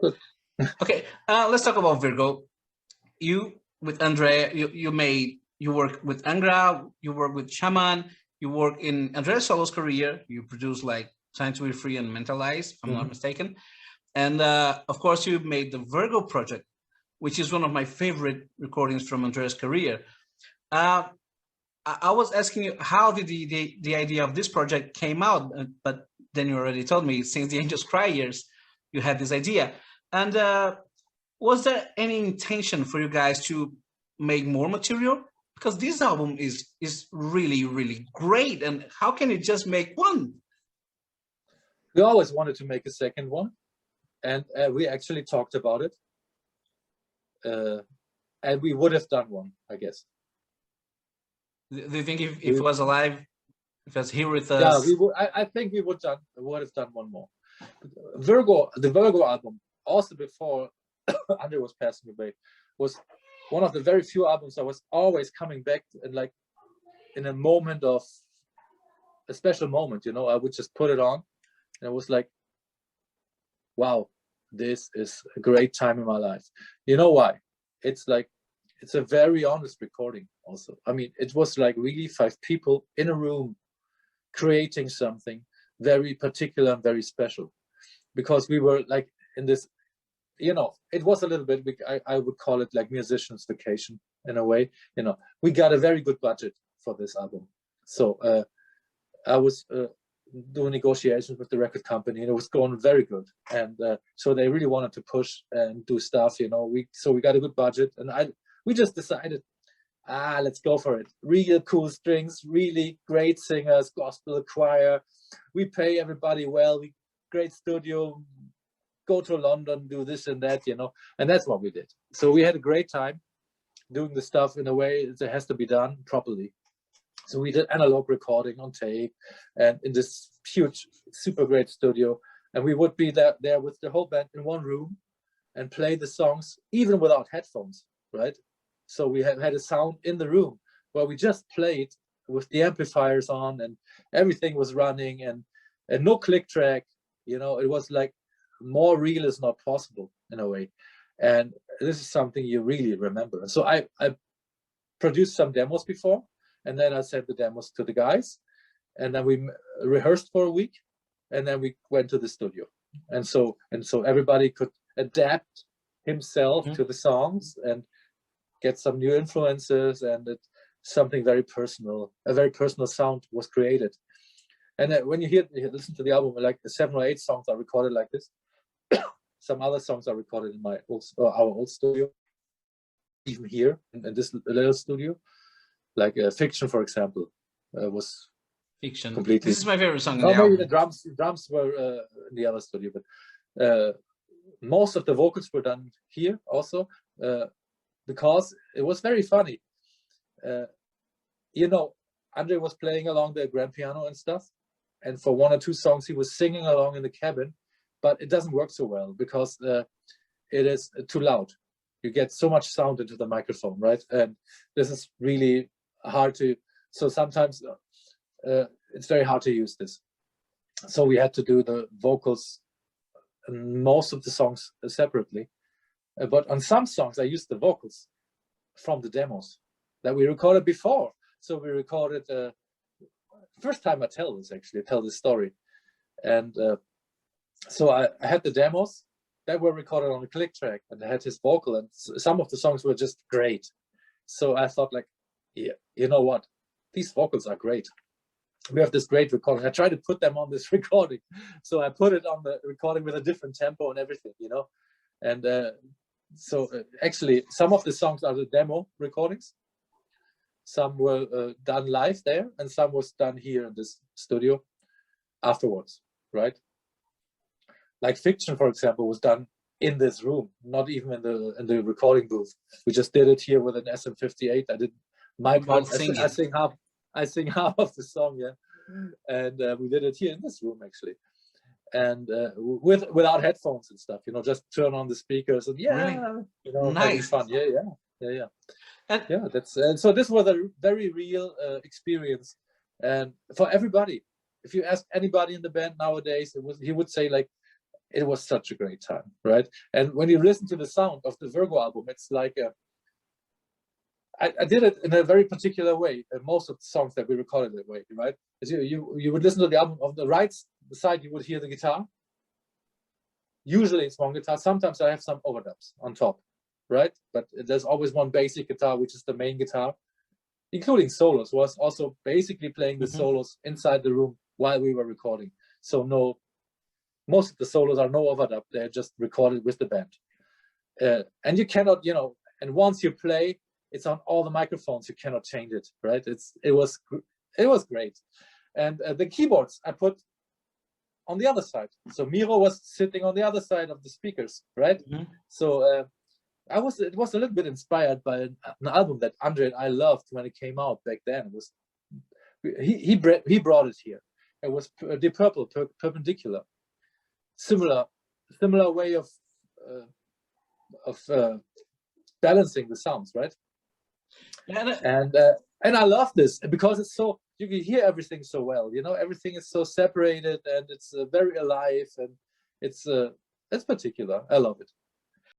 Good. Okay, let's talk about Virgo. You with Andre, you work with Angra, you work with Shaman, you work in Andre's solo's career. You produce like Time to Be Free and Mentalized, if I'm not mistaken. And of course, you made the Virgo project, which is one of my favorite recordings from Andre's career. I was asking you, how did the idea of this project came out? But then you already told me, since the Angels Cry years, you had this idea. And was there any intention for you guys to make more material? Because this album is really, really great. And how can you just make one? We always wanted to make a second one. And we actually talked about it. And we would have done one, I guess. Do you think if it was alive, if it was here with us? Yeah, we would. I think we would have done one more. Virgo, the Virgo album, also before Andre was passing away, was one of the very few albums I was always coming back to, and like in a moment of a special moment, you know, I would just put it on, and it was like, wow, this is a great time in my life. You know why? It's like, it's a very honest recording also. I mean, it was like really 5 people in a room creating something very particular and very special, because we were like in this, you know, it was a little bit, I would call it like musician's vacation in a way. You know, we got a very good budget for this album. So I was doing negotiations with the record company, and it was going very good. And so they really wanted to push and do stuff, you know. So we got a good budget, and we just decided, let's go for it. Real cool strings, really great singers, gospel choir. We pay everybody well. Great studio. Go to London, do this and that, you know. And that's what we did. So we had a great time doing the stuff in a way that has to be done properly. So we did analog recording on tape, and in this huge, super great studio. And we would be there with the whole band in one room and play the songs, even without headphones, right? So we had a sound in the room where we just played with the amplifiers on, and everything was running, and no click track. You know, it was like more real is not possible in a way. And this is something you really remember. So I produced some demos before, and then I sent the demos to the guys, and then we rehearsed for a week, and then we went to the studio. And so everybody could adapt himself to the songs and get some new influences, and something very personal, a very personal sound was created. And when you listen to the album, like 7 or 8 songs are recorded like this. Some other songs are recorded in our old studio, even here in this little studio. Like Fiction, for example, was Fiction. Completely. This is my favorite song. Maybe the drums were in the other studio, but most of the vocals were done here also, because it was very funny. You know, Andre was playing along the grand piano and stuff, and for 1 or 2 songs he was singing along in the cabin, but it doesn't work so well because it is too loud. You get so much sound into the microphone, right? And this is really hard to, so sometimes it's very hard to use this. So we had to do the vocals and most of the songs separately. But on some songs I used the vocals from the demos that we recorded before. So we recorded, first time I tell this story. And so I had the demos that were recorded on a click track, and I had his vocal, and some of the songs were just great. So I thought, like, yeah, you know what? These vocals are great. We have this great recording. I tried to put them on this recording. So I put it on the recording with a different tempo and everything, you know? And so actually, some of the songs are the demo recordings. Some were done live there, and some was done here in this studio afterwards, right? Like Fiction, for example, was done in this room, not even in the recording booth. We just did it here with an SM58. I did my part. I sing half of the song, yeah, and we did it here in this room actually, and without headphones and stuff. You know, just turn on the speakers and Really? you know, nice, fun. Yeah. And yeah, that's so. This was a very real experience, and for everybody. If you ask anybody in the band nowadays, he would say like, it was such a great time, right? And when you listen to the sound of the Virgo album, it's like I did it in a very particular way. Most of the songs that we recorded that way, right? You would listen to the album. On the right side, you would hear the guitar. Usually it's one guitar. Sometimes I have some overdubs on top, right? But there's always one basic guitar, which is the main guitar, including solos. Was also basically playing the solos inside the room while we were recording. So no, most of the solos are no overdub. They're just recorded with the band. And you cannot, you know, and once you play, it's on all the microphones. You cannot change it, right? It was great. And the keyboards I put on the other side. So Miro was sitting on the other side of the speakers, right? So it was a little bit inspired by an album that Andre and I loved when it came out back then. It was he brought it here. It was the Purple, Perpendicular. Similar way of balancing the sounds, right? And I love this because it's so, you can hear everything so well, you know, everything is so separated and it's very alive, and it's particular. I love it.